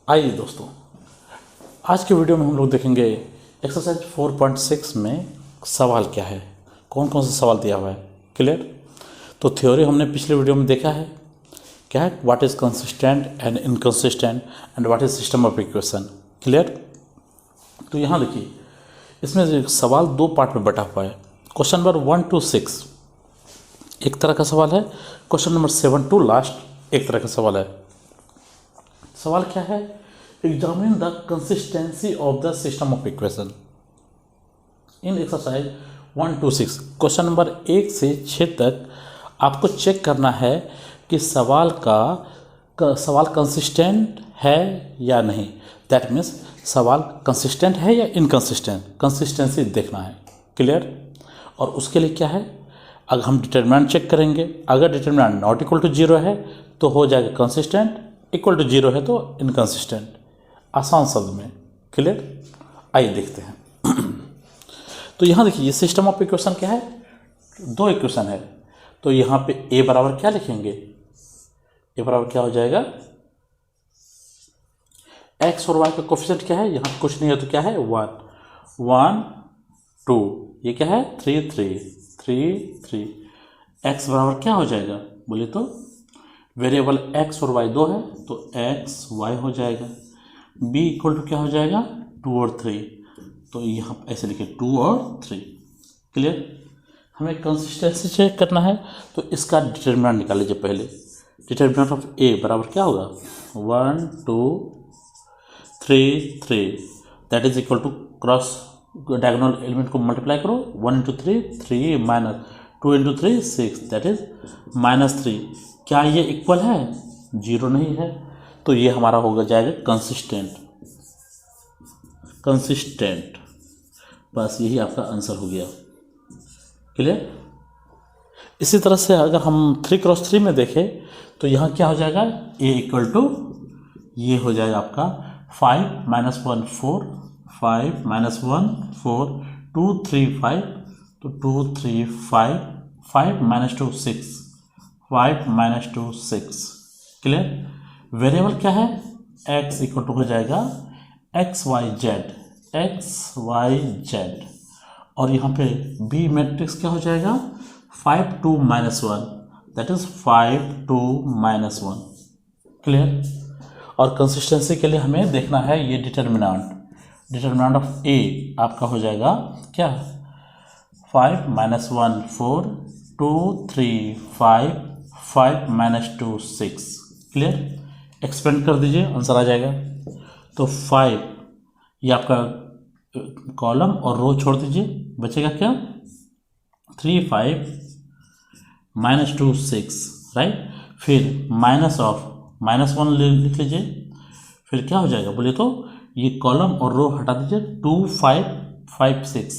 आइए दोस्तों, आज के वीडियो में हम लोग देखेंगे एक्सरसाइज 4.6 में सवाल क्या है, कौन कौन सा सवाल दिया हुआ है। क्लियर। तो थ्योरी हमने पिछले वीडियो में देखा है, क्या है, what is consistent and inconsistent and what is system of equation. Clear. तो यहाँ देखिए, इसमें सवाल दो पार्ट में बटा हुआ है। क्वेश्चन नंबर 1 to 6 एक तरह का सवाल है, क्वेश्चन नंबर 7 to लास्ट एक तरह का सवाल है। सवाल क्या है? Examine the consistency of the system of equation in exercise 1 to 6। Question number 1 से 6 तक आपको चेक करना है कि सवाल कंसिस्टेंट है या नहीं। दैट मीन्स सवाल कंसिस्टेंट है या इनकंसिस्टेंट, कंसिस्टेंसी देखना है। क्लियर। और उसके लिए क्या है, अगर हम डिटरमिनेंट चेक करेंगे, अगर डिटरमिनेंट नॉट इक्वल टू 0 है तो हो जाएगा कंसिस्टेंट, इक्वल टू 0 है तो इनकंसिस्टेंट, आसान शब्द में। क्लियर। आइए देखते हैं। तो यहाँ देखिए, ये सिस्टम ऑफ इक्वेशन क्या है, दो इक्वेशन है। तो यहाँ पे ए बराबर क्या लिखेंगे, ए बराबर क्या हो जाएगा, एक्स और वाई का कोफिशिएंट क्या है, यहाँ कुछ नहीं है तो क्या है 1 1 2, ये क्या है 3 3 3 3। एक्स बराबर क्या हो जाएगा बोले तो, वेरिएबल एक्स और वाई दो है तो एक्स वाई हो जाएगा। बी इक्वल टू क्या हो जाएगा 2 और 3, तो यहाँ ऐसे लिखे 2 और 3। क्लियर। हमें कंसिस्टेंसी चेक करना है तो इसका डिटरमिनेंट निकाल लीजिए पहले। डिटरमिनेंट ऑफ ए बराबर क्या होगा 1 2 3 3, that is equal to cross diagonal element को मल्टीप्लाई करो, 1 into 3 3 minus 2 into 3 6, that is -3। क्या ये इक्वल है, 0 नहीं है, तो ये हमारा होगा जाएगा कंसिस्टेंट। कंसिस्टेंट, बस यही आपका आंसर हो गया। क्लियर। इसी तरह से अगर हम 3 क्रॉस 3 में देखें तो यहाँ क्या हो जाएगा, ए इक्वल टू ये हो जाएगा आपका 5 - 1 4, 5 - 1 4, 2 3 5, तो 2 3 5, 5 - 2 6, 5 - 2 6। क्लियर। वेरिएबल क्या है, x इक्वल टू हो जाएगा एक्स वाई जेड, और यहाँ पे बी मैट्रिक्स क्या हो जाएगा 5 2 -1, दैट इज 5 2 -1। क्लियर। और कंसिस्टेंसी के लिए हमें देखना है ये डिटरमिनेंट ऑफ ए आपका हो जाएगा क्या 5 - 1 4, 2 3 5, 5 - 2 6। क्लियर। एक्सपेंड कर दीजिए, आंसर आ जाएगा। तो 5 ये आपका कॉलम और रो छोड़ दीजिए, बचेगा क्या 3 5 -2 6, राइट। फिर माइनस ऑफ -1 लिख लीजिए, फिर क्या हो जाएगा बोलिए तो, ये कॉलम और रो हटा दीजिए, 2 5 5 6,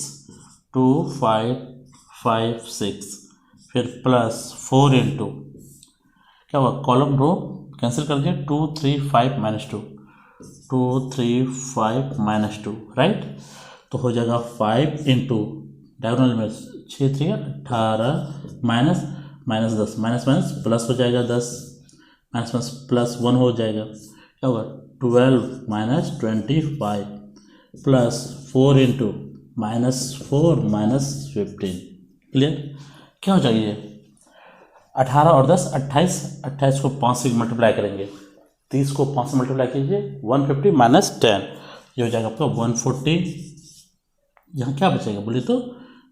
2 5 5 6, फिर प्लस 4 इंटू क्या हुआ, कॉलम रो कैंसिल कर दीजिए, 2 3 5 -2, 2 3 5 -2, राइट। तो हो जाएगा 5 इंटू डायगोनल में 6 3 18 माइनस -10, माइनस माइनस प्लस हो जाएगा 10, माइनस माइनस प्लस 1 हो जाएगा, क्या होगा 12 - 25 प्लस 4 इंटू -4 -15। क्लियर। क्या हो जाएगा ये 18 और 10 28, 28 को 5 से मल्टीप्लाई करेंगे, 30 को 5 से मल्टीप्लाई कीजिए 150 - 10, ये हो जाएगा आपका 140। यहाँ क्या बचेगा बोलिए तो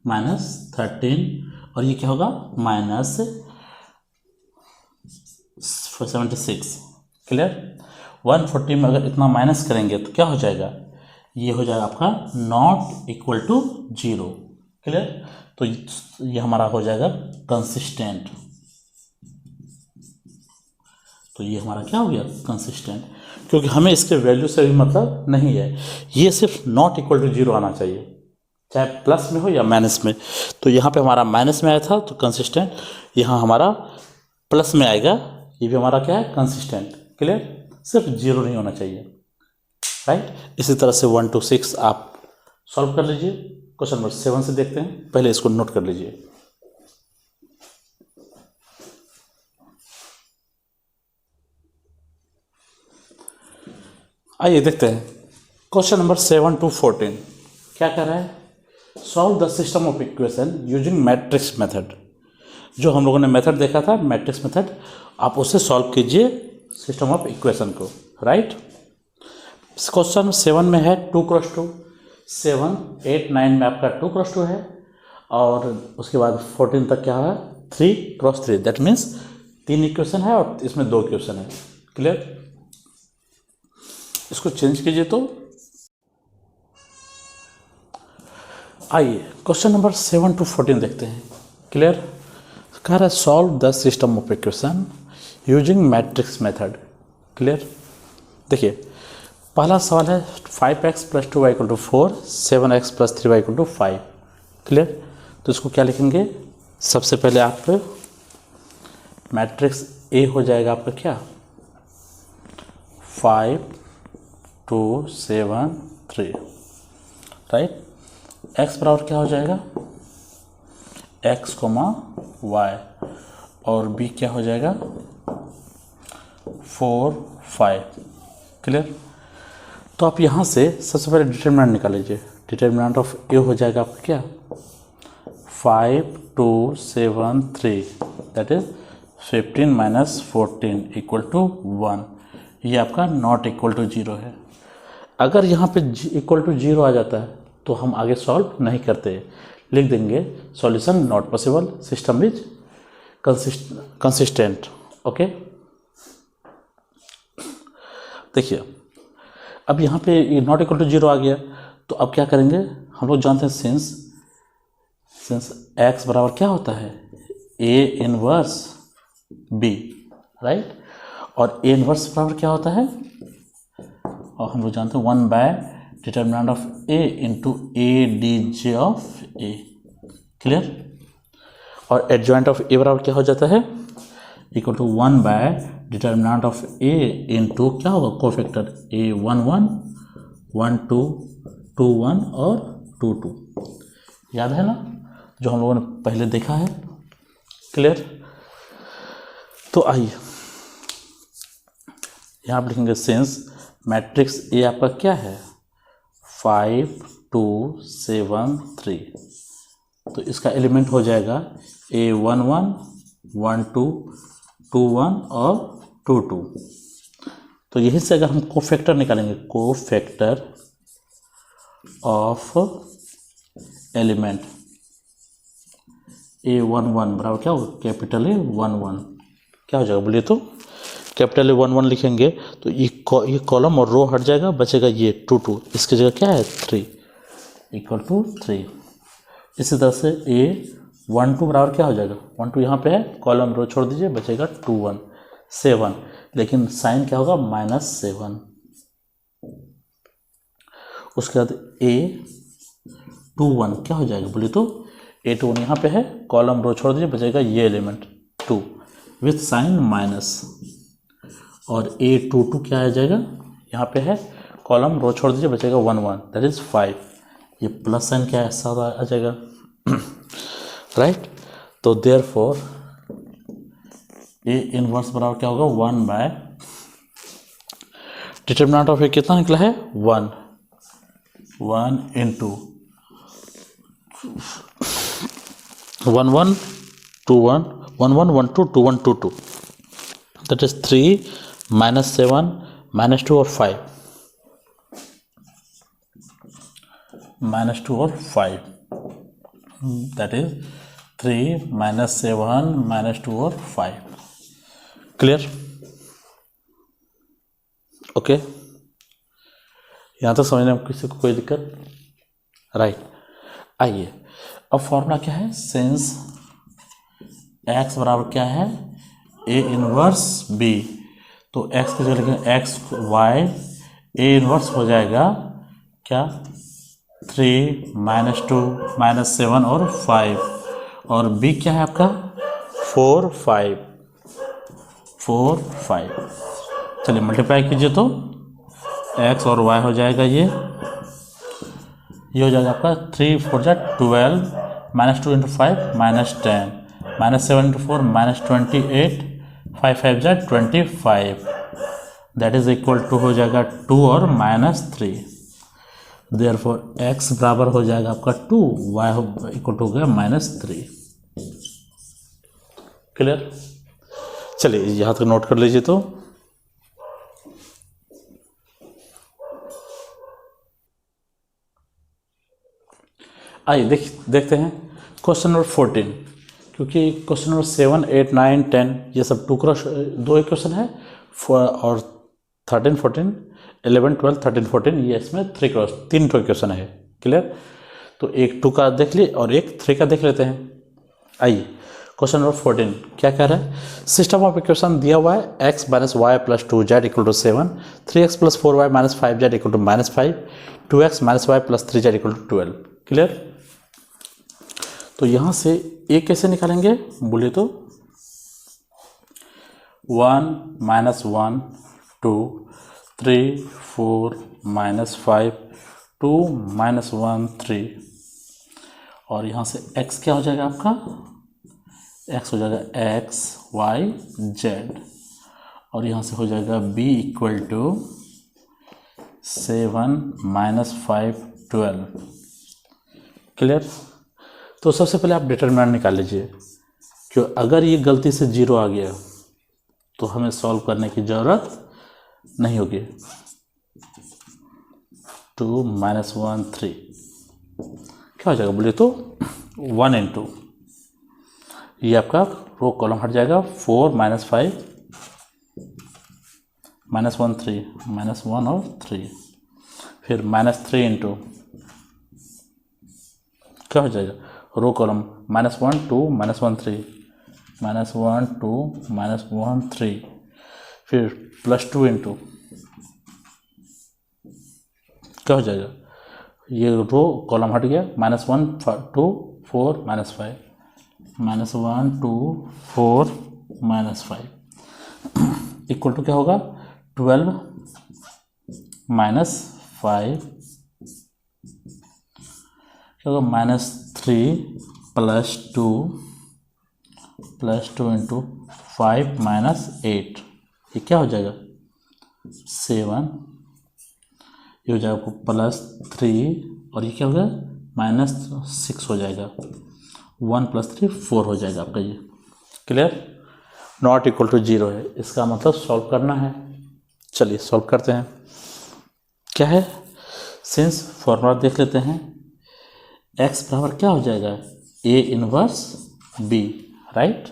-13, और ये क्या होगा -76। क्लियर। 140 में अगर इतना माइनस करेंगे तो क्या हो जाएगा, ये हो जाएगा आपका नॉट इक्वल टू 0। क्लियर। तो ये हमारा हो जाएगा कंसिस्टेंट, तो ये हमारा क्या हो गया कंसिस्टेंट, क्योंकि हमें इसके वैल्यू से भी मतलब नहीं है, ये सिर्फ नॉट इक्वल टू 0 आना चाहिए, चाहे प्लस में हो या माइनस में। तो यहाँ पे हमारा माइनस में आया था तो कंसिस्टेंट, यहाँ हमारा प्लस में आएगा, ये भी हमारा क्या है कंसिस्टेंट। क्लियर। सिर्फ 0 नहीं होना चाहिए, राइट। इसी तरह से 1 to 6 आप सॉल्व कर लीजिए। क्वेश्चन नंबर 7 से देखते हैं, पहले इसको नोट कर लीजिए। आइए देखते हैं क्वेश्चन नंबर 7 to 14 क्या कर रहा है। Solve the system of equation using matrix method. जो हम लोगों ने मेथड देखा था मैट्रिक्स मेथड, आप उससे सॉल्व कीजिए सिस्टम ऑफ इक्वेशन को, राइट। क्वेश्चन 7 में है 2x2, 7, 8, 9 में आपका 2x2 है, और उसके बाद 14 तक क्या है 3x3, दैट मीन्स 3 इक्वेशन है और इसमें 2 इक्वेशन है। क्लियर। इसको चेंज कीजिए तो आइए क्वेश्चन नंबर 7 to 14 देखते हैं। क्लियर। कह रहा है solve the system of equation using matrix method. Clear. देखिए पहला सवाल है 5x + 2y = 4, 7x + 3y = 5। Clear. तो इसको क्या लिखेंगे, सबसे पहले आप मैट्रिक्स ए हो जाएगा आपका क्या 5, 2, 7, 3, राइट। x बराबर क्या हो जाएगा x, y, और b क्या हो जाएगा 4, 5। क्लियर। तो आप यहाँ से सबसे पहले डिटर्मिनेंट निकाल लीजिए। डिटर्मिनेंट ऑफ ए हो जाएगा आपका क्या 5, 2, 7, 3, दैट इज 15 - 14 = 1। ये आपका नॉट इक्वल टू 0 है। अगर यहाँ पे इक्वल टू 0 आ जाता है तो हम आगे सॉल्व नहीं करते, लिख देंगे solution not possible, system is consistent. Okay. देखिए अब यहाँ पे नॉट इक्वल टू 0 आ गया, तो अब क्या करेंगे, हम लोग जानते हैं सिंस x बराबर क्या होता है A इनवर्स B, राइट। और A इनवर्स बराबर क्या होता है, और हम लोग जानते हैं 1 determinant of A × ADJ of A। Clear. और एडजॉइंट ऑफ A बराबर क्या हो जाता है equal to 1 determinant of A × क्या होगा कोफैक्टर A11, 12, 21 और 22। याद है ना जो हम लोगों ने पहले देखा है। क्लियर। तो आइए यहाँ पर लिखेंगे सिंस मैट्रिक्स ए आपका क्या है 5, 2, 7, 3, तो इसका एलिमेंट हो जाएगा A11, 12, 21 और 22। तो यही से अगर हम कोफैक्टर निकालेंगे, कोफैक्टर ऑफ एलिमेंट A11 बराबर क्या होगा कैपिटल A11, क्या हो जाएगा बोलिए तो कैपिटल A11 लिखेंगे तो ये कॉलम और रो हट जाएगा, बचेगा ये 2, इसकी जगह क्या है 3 = 3। इसी तरह से A12 बराबर क्या हो जाएगा 12 यहाँ पे है, कॉलम रो छोड़ दीजिए, बचेगा 21, 7, लेकिन साइन क्या होगा -7। उसके बाद A21 क्या हो जाएगा बोलिए तो A21 यहाँ पे है, कॉलम रो छोड़ दीजिए, बचेगा ये एलिमेंट 2 विथ साइन माइनस। और A22 क्या आ जाएगा यहाँ पे है, कॉलम रो छोड़ दीजिए, बचेगा 1, 1, दैट इज 5। ये प्लस साइन क्या ऐसा आ जाएगा राइट। तो देयरफॉर A इनवर्स बराबर क्या होगा 1 डिटर्मिनेंट ऑफ ए कितना निकला है 1 × 1, 1, 2, 1, 1, 1, 1, 2, 2, 1, 2, 2, that is 3 -7 -2 और 5 -2 और 5, that is 3 -7 -2 और 5। क्लियर। ओके। यहाँ तक समझने में किसी को कोई दिक्कत, राइट। आइए अब फॉर्मूला क्या है, सिंस x बराबर क्या है A इनवर्स B, तो x की जगह लिखेंगे x y, A इनवर्स हो जाएगा क्या 3 -2 -7 और 5, और B क्या है आपका 4, 5। चलिए मल्टीप्लाई कीजिए तो x और y हो जाएगा ये हो जाएगा आपका 3 4 जा 12, -2 × 5 -10, -7 × 4 -28, 5 5 जा 25, दैट इज इक्वल टू हो जाएगा 2 और -3। देयरफॉर x बराबर हो जाएगा आपका 2, y इक्वल टू हो गया -3। क्लियर? चलिए यहाँ तक नोट कर लीजिए। तो आइए देखते हैं क्वेश्चन नंबर 14, क्योंकि क्वेश्चन नंबर 7, 8, 9, 10 ये सब 2 क्वेश्चन है, और 13, 14, 11, 12, 13, 14 ये इसमें 3 क्वेश्चन है। क्लियर? तो एक 2 का देख लिए और एक 3 का देख लेते हैं। आइए क्वेश्चन नंबर 14 क्या कह रहा है? सिस्टम ऑफ इक्वेशन दिया हुआ है x minus y plus 2z equal to 7, 3x plus 4y minus 5z equal to -5, 2x minus y plus 3z equal to 12। Clear? तो यहाँ से a कैसे निकालेंगे बोले तो 1 -1 2 3 4 -5 2 -1 3, और यहाँ से x क्या हो जाएगा आपका? x हो जाएगा x y z, और यहाँ से हो जाएगा b इक्वल टू 7 -5 12। क्लियर? तो सबसे पहले आप डिटरमिनेंट निकाल लीजिए, क्यों अगर ये गलती से 0 आ गया तो हमें सॉल्व करने की ज़रूरत नहीं होगी। 2 -1 3 क्या हो जाएगा बोले तो 1 इंटू, ये आपका रो कॉलम हट जाएगा, 4 -5 -1 3 -1 और 3, फिर -3 इंटू क्या हो जाएगा रो कॉलम -1 2 -1 3 -1 2 -1 3, फिर +2 इंटू क्या हो जाएगा, ये रो कॉलम हट गया, -1 2 4 -5 -1 2 4 -5 इक्वल टू क्या होगा 12 -5 क्या होगा -3 +2 इंटू 5 -8, ये क्या हो जाएगा 7, ये हो जाएगा +3, और ये क्या हो गया -6 हो जाएगा, 1 + 3 4 हो जाएगा आपका ये। क्लियर? नॉट इक्वल टू 0 है, इसका मतलब सॉल्व करना है। चलिए सॉल्व करते हैं। क्या है? सिंस फॉर्मूला देख लेते हैं, x बराबर क्या हो जाएगा a इनवर्स b, राइट?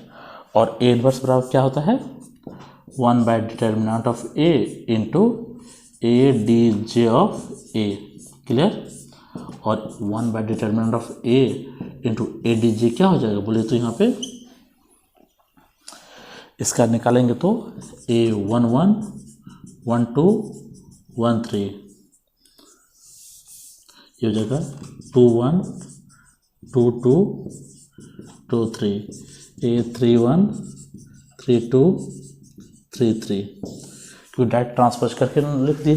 और a इनवर्स बराबर क्या होता है 1 bye determinant of a into a dj of a। Clear? और 1 bye determinant of a into a dj क्या हो जाएगा बोले तो यहाँ पे इसका निकालेंगे तो a 1 1 1 2 1 3, ये हो जाएगा 2 1 2 2 2 3, a 3 1 3 2 3 3, क्योंकि डायरेक्ट ट्रांसपोज करके लिख दिए।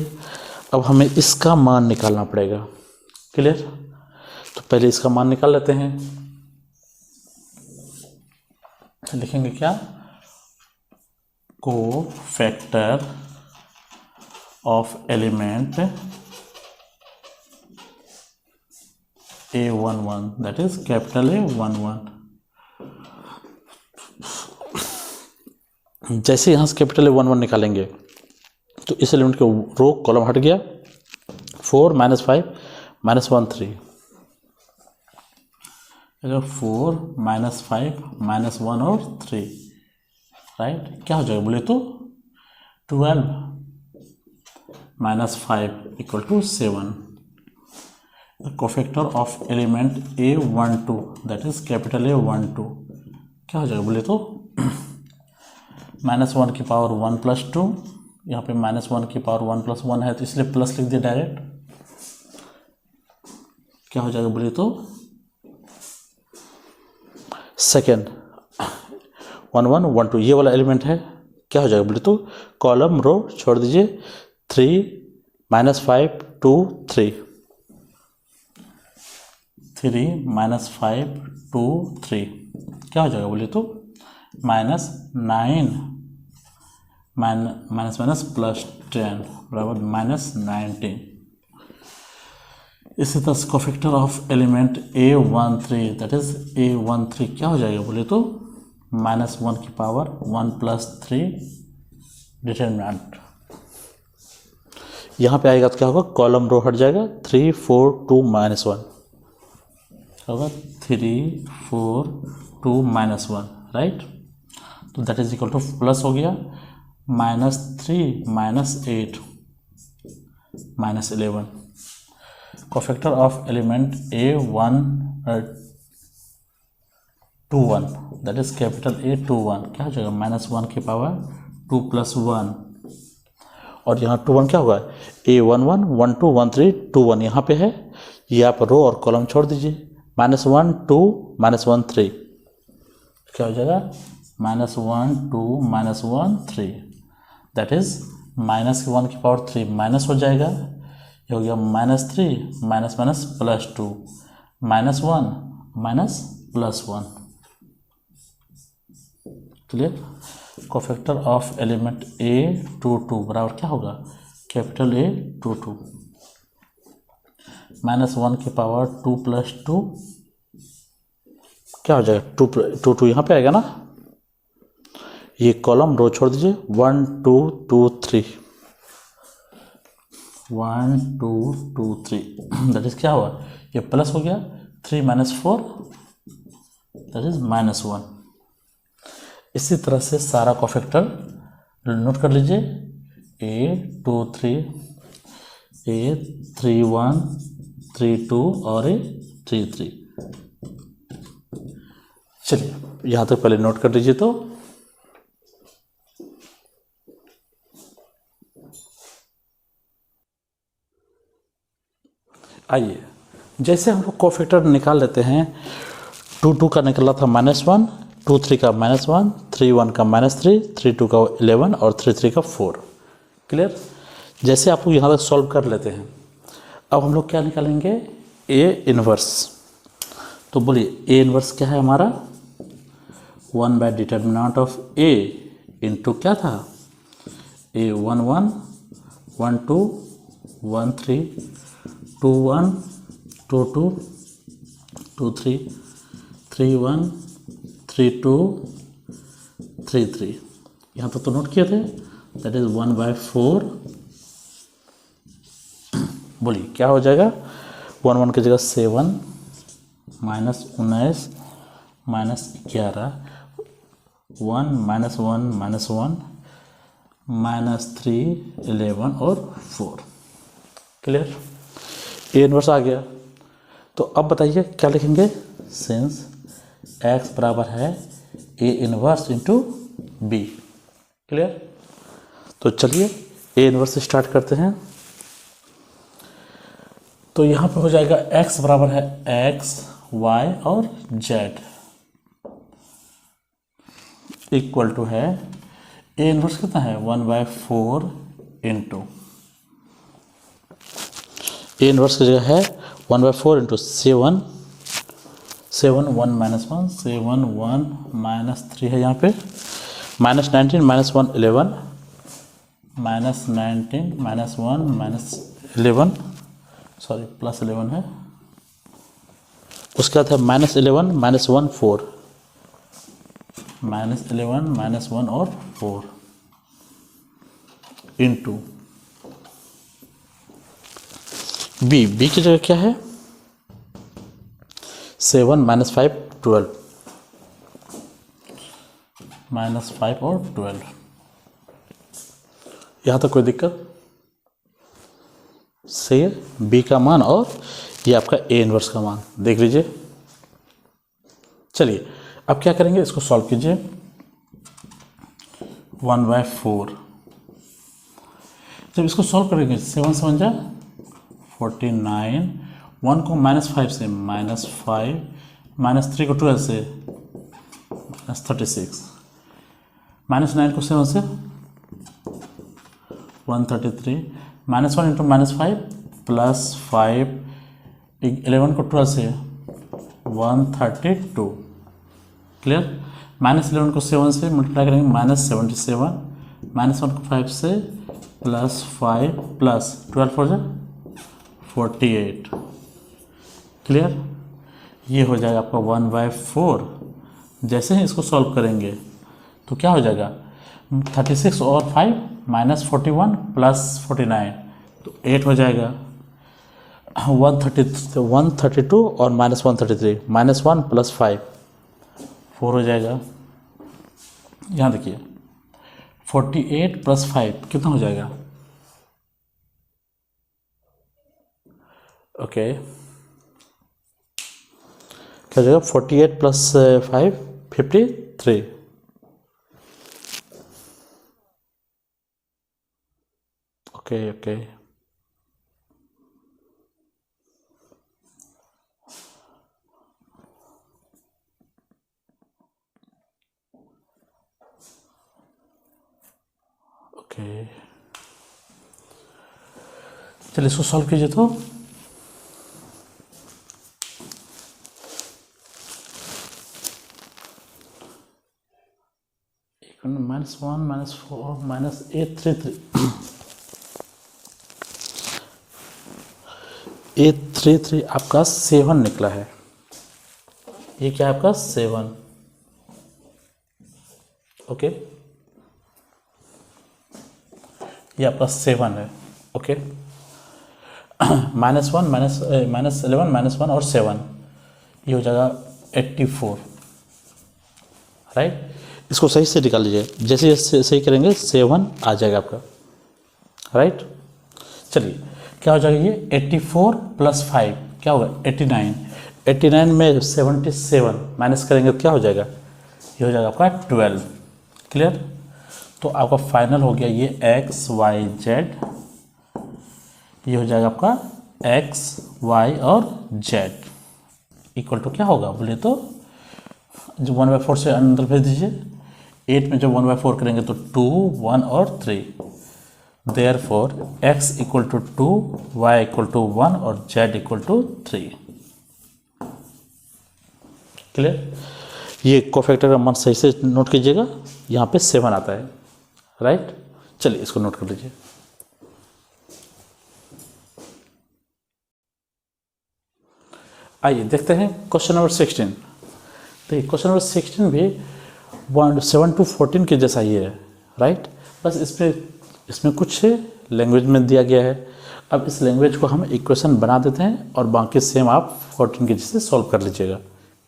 अब हमें इसका मान निकालना पड़ेगा। क्लियर? तो पहले इसका मान निकाल लेते हैं। लिखेंगे क्या? Cofactor of element A11, that is capital A11। जैसे यहाँ से कैपिटल A11 निकालेंगे तो इस एलिमेंट के रो कॉलम हट गया, 4 -5 -1 3, अगर 4 -5 -1 और 3, राइट? क्या हो जाएगा बोले तो 12 -5 equal to 7। The cofactor of element A12, that is capital A12 क्या हो जाएगा बोले तो -1 की पावर 1 + 2, यहाँ पे -1 की पावर 1 + 1 है तो इसलिए प्लस लिख दिया डायरेक्ट। क्या हो जाएगा बोले तो सेकेंड 1 1 1 2 ये वाला एलिमेंट है, क्या हो जाएगा बोले तो कॉलम रो छोड़ दीजिए, 3 -5 2 3 3 -5 2 3, क्या हो जाएगा बोले तो -9 माइनस माइनस प्लस 10 बराबर -19। इसी तरह cofactor of element A13 that is A13 क्या हो जाएगा बोले तो -1 की पावर 1 + 3 डिटरमिनेंट। यहाँ पे आएगा तो क्या होगा, कॉलम रो हट जाएगा, 3 4 2 -1 होगा, 3 4 2 -1 राइट। तो that is equal two plus हो गया -3 -8 -11। Cofactor of element A21 that is capital A21 क्या हो जाएगा, -1 की पावर 2 + 1 और यहाँ 21 क्या होगा, A11 1 2 1 3 2 1 यहाँ पे है, ये आप रो और कॉलम छोड़ दीजिए, -1 2 -1 3 क्या हो जाएगा, -1 2 -1 3 दैट इज -1 की पावर 3 माइनस हो जाएगा, ये हो गया -3 minus +2 -1 +1 clear. Cofactor of element A22 बराबर क्या होगा, कैपिटल A22 -1 की पावर 2 + 2 क्या हो जाएगा, 2 2 यहाँ पे आएगा ना, ये कॉलम रो छोड़ दीजिए, 1 2 2 3 1 2 2 3 दैट इज क्या हुआ, ये प्लस हो गया, 3 - 4 दैट इज -1। इसी तरह से सारा कोफैक्टर नोट कर लीजिए, A23 A31 32 और A33। चलिए यहाँ तक पहले नोट कर लीजिए। तो आइए, जैसे हम लोग कोफैक्टर निकाल लेते हैं, 2 2 का निकला था -1, 2 3 का -1, 3 1 का -3, 3 2 का 11 और 3 3 का 4 क्लियर। जैसे आप लोग यहाँ तक सॉल्व कर लेते हैं, अब हम लोग क्या निकालेंगे, A इनवर्स। तो बोलिए A इनवर्स क्या है हमारा, 1/डिटरमिनेंट ऑफ A इंटू क्या था, A11 12 13 21 22 23 31 32 33 यहाँ तक तो नोट किए थे, दैट इज 1/4। बोलिए क्या हो जाएगा, 1 1 की जगह 7 -19 -11 1 -3 11 और 4 क्लियर। ए इनवर्स आ गया। तो अब बताइए क्या लिखेंगे, सिंस x बराबर है A inverse into B clear. तो चलिए A इनवर्स से स्टार्ट करते हैं। तो यहाँ पे हो जाएगा x बराबर है x y और z इक्वल टू है A इनवर्स कितना है 1/4 इंटू A इनवर्स की जगह है 1/4 इंटू 7 1 -1 7 1 -3 है यहाँ पे -19 -1 11 -19 -1 -11 सॉरी +11 है। उसके बाद है -11 -1 4 -11 -1 और 4 इंटू बी की जगह क्या है 7 -5 12 -5 और 12 यहाँ तक कोई दिक्कत सही है। बी का मान और ये आपका ए इनवर्स का मान देख लीजिए। चलिए अब क्या करेंगे, इसको सॉल्व कीजिए 1/4 जब इसको सॉल्व करेंगे 7 7 जा 49 1 को -5 से -5 -3 को 12 से -36 -9 को 7 से 133 -1 इंटू -5 +5 11 को 12 से 132 क्लियर। -11 को 7 से मल्टीप्लाई करेंगे -77 -1 को 5 से +5 प्लस 12 हो जाए 48। क्लियर? ये हो जाएगा आपका 1/4। जैसे ही इसको सॉल्व करेंगे तो क्या हो जाएगा, 36 और 5 -41 प्लस 49 तो 8 हो जाएगा। 132 और -133 -1 प्लस 5 4 हो जाएगा। यहाँ देखिए 48 प्लस 5 कितना हो जाएगा, ओके क्या हो जाएगा, 48 प्लस 5 53। ओके ओके ओके चलिए इसको सॉल्व कीजिए। तो -1 -4 -833 833 आपका 7 निकला है। ये क्या है आपका 7। ओके ये आपका 7 है। ओके -1 -11 -1 और 7 ये हो जाएगा 84। राइट, इसको सही से निकाल लीजिए। जैसे सही करेंगे 7 आ जाएगा आपका। राइट, चलिए क्या हो जाएगा, ये 84 प्लस 5 क्या होगा 89। 89 में 77 माइनस करेंगे तो क्या हो जाएगा, ये हो जाएगा आपका 12। क्लियर? तो आपका फाइनल हो गया ये XYZ, ये हो जाएगा आपका XY और Z इक्वल टू क्या होगा बोले तो, जो 1/4 से अंदर भेज दीजिए। 8 में जब 1/4 करेंगे तो 2 1 और 3। Therefore x equal to 2, y equal to 1 और z इक्वल टू 3। क्लियर? ये कोफैक्टर का मान सही से नोट कीजिएगा, यहाँ पे 7 आता है। राइट, चलिए इसको नोट कर लीजिए। आइए देखते हैं क्वेश्चन नंबर 16। देखिए क्वेश्चन नंबर 16 भी 7 to 14 के जैसा ही है। राइट, बस इसमें कुछ लैंग्वेज में दिया गया है। अब इस लैंग्वेज को हम इक्वेशन बना देते हैं और बाकी सेम आप 14 के जैसे सॉल्व कर लीजिएगा।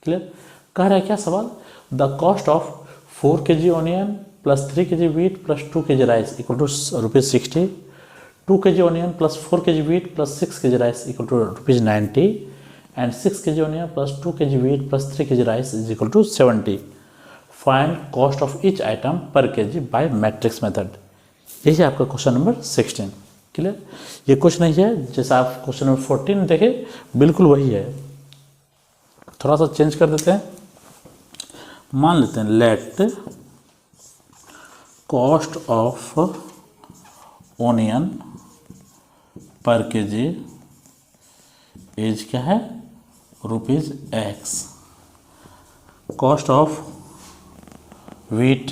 क्लियर? कह रहा है क्या सवाल, the cost of 4 kg onion plus 3 kg wheat plus 2 kg rice equal to ₹60। 2 kg onion plus 4 kg wheat plus 6 kg rice equal to ₹90 and 6 kg onion plus 2 kg wheat plus 3 kg rice is equal to 70। Find cost of each item per kg by matrix method. यही है आपका question number 16। Clear? ये कुछ नहीं है, जैसा आप question number 14 देखे बिल्कुल वही है, थोड़ा सा चेंज कर देते हैं। मान लेते हैं लेट कॉस्ट ऑफ ओनियन पर kg इज क्या है ₹X। Cost of wheat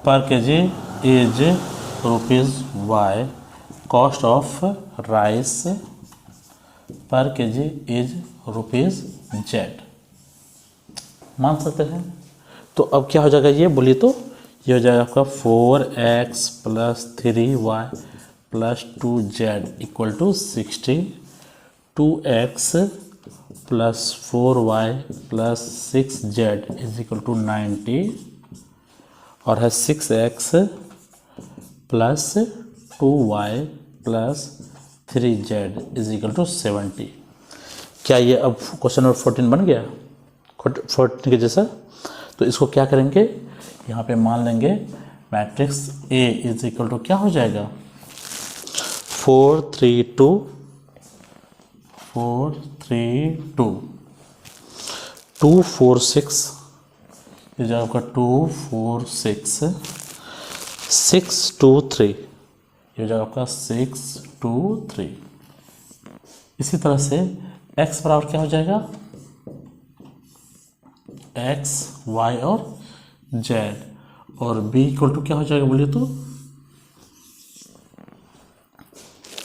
per kg is ₹Y। Cost of rice पर kg is ₹Z। मान सकते हैं। तो अब क्या हो जाएगा ये बोलिए तो, ये हो जाएगा आपका 4x plus 3y plus 2z equal to 60। 2x plus 4y plus 6z is equal to 90 और है 6x plus 2y plus 3z is equal to 70। क्या ये अब क्वेश्चन नंबर 14 बन गया 14 के जैसा? तो इसको क्या करेंगे, यहाँ पे मान लेंगे matrix A is equal to क्या हो जाएगा 4 3 2 4 3 2 2 4 6 ये जाएगा आपका 2 4 6 6 2 3 ये जाएगा आपका 6 2 3। इसी तरह से x बराबर क्या हो जाएगा x y और z, और b इक्वल टू क्या हो जाएगा बोलिए तो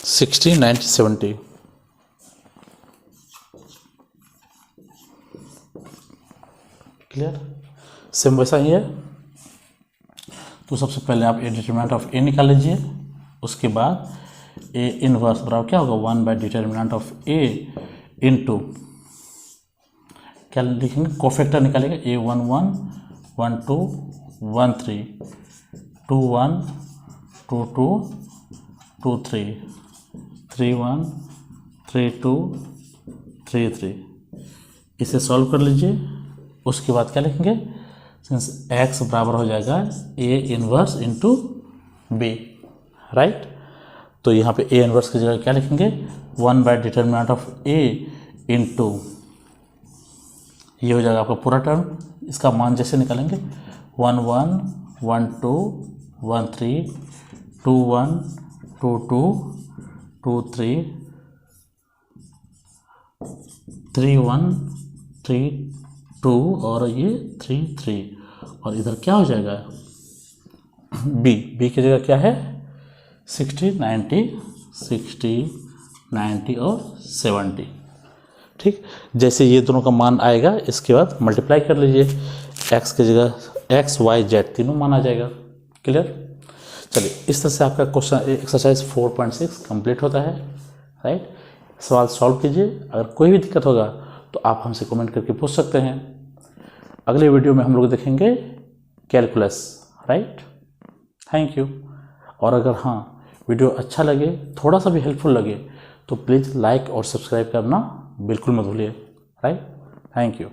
60, 90, 70। क्लियर? सेम वैसा ही है। तो सबसे पहले आप ए डिटर्मिनेंट ऑफ ए निकाल लीजिए, उसके बाद ए इनवर्स बराबर क्या होगा 1 bye determinant of A into क्या लिखेंगे, कोफैक्टर निकालेंगे ए 1 1 1 2 1 3 2 1 2 2 2 3 3 1 3 2 3 3। इसे सॉल्व कर लीजिए, उसके बाद क्या लिखेंगे, सिंस x बराबर हो जाएगा A inverse into B, right. तो यहाँ पे ए इनवर्स की जगह क्या लिखेंगे 1 bye determinant of A into, ये हो जाएगा आपका पूरा टर्म। इसका मान जैसे निकालेंगे 1 1 1 2 1 3 2 1 2 2 2 3 3 1 3 2 और ये 3 3, और इधर क्या हो जाएगा b की जगह क्या है 60 90 60 90 और 70। ठीक, जैसे ये दोनों का मान आएगा इसके बाद मल्टीप्लाई कर लीजिए, x की जगह x y z तीनों मान आ जाएगा। क्लियर? चलिए, इस तरह से आपका क्वेश्चन एक्सरसाइज 4.6 कंप्लीट होता है, राइट। सवाल सॉल्व कीजिए, अगर कोई भी दिक्कत होगा तो आप हमसे कमेंट करके पूछ सकते हैं। अगले वीडियो में हम लोग देखेंगे कैलकुलस, राइट। Thank you. और अगर हाँ वीडियो अच्छा लगे, थोड़ा सा भी हेल्पफुल लगे, तो प्लीज़ लाइक और सब्सक्राइब करना बिल्कुल मत भूलिए, राइट। Thank you.